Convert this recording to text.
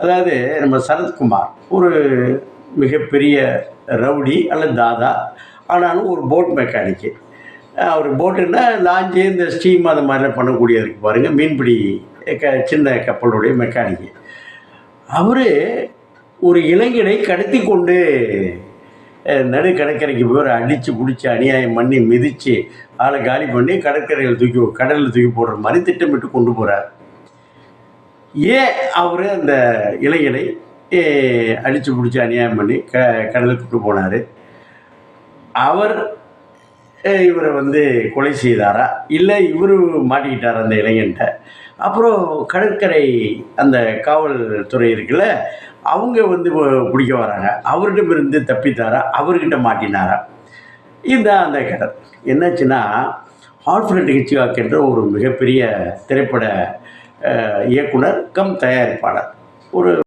அதாவது நம்ம சரத்குமார் ஒரு மிகப்பெரிய ரவுடி அல்லது தாதா. ஆனாலும் ஒரு போட் மெக்கானிக்கு. அவர் போட்டுன்னா லாஞ்சு இந்த ஸ்டீம் அந்த மாதிரிலாம் பண்ணக்கூடிய இருக்கு பாருங்கள், மீன்பிடி சின்ன கப்பலுடைய மெக்கானிக்கு. அவர் ஒரு இளைஞனை கடத்தி கொண்டு நடு கடற்கரைக்கு போய் அடித்து பிடிச்சி அநியாயம் பண்ணி மிதித்து ஆளை காலி பண்ணி கடற்கரையில் கடலில் தூக்கி போடுற மாதிரி திட்டமிட்டு கொண்டு போகிறார். ஏன் அவர் அந்த இளைஞனை அடித்து பிடிச்சி அநியாயம் பண்ணி கடலுக்கு கூட்டு போனார்? அவர் இவரை கொலை செய்தாரா, இல்லை இவர் மாட்டிக்கிட்டார் அந்த இளைஞன்ட்ட? அப்புறம் கடற்கரை அந்த காவல்துறை இருக்குல்ல, அவங்க பிடிக்க வராங்க. அவர்கிட்ட தப்பித்தாரா, அவர்கிட்ட மாட்டினாரா? இதுதான் அந்த கதை. என்னாச்சுன்னா, ஆல்ஃப்ரெட் ஹிட்ச்காக் என்ற ஒரு மிகப்பெரிய திரைப்பட இயக்குனர் கம் தயாரிப்பாளர் ஒரு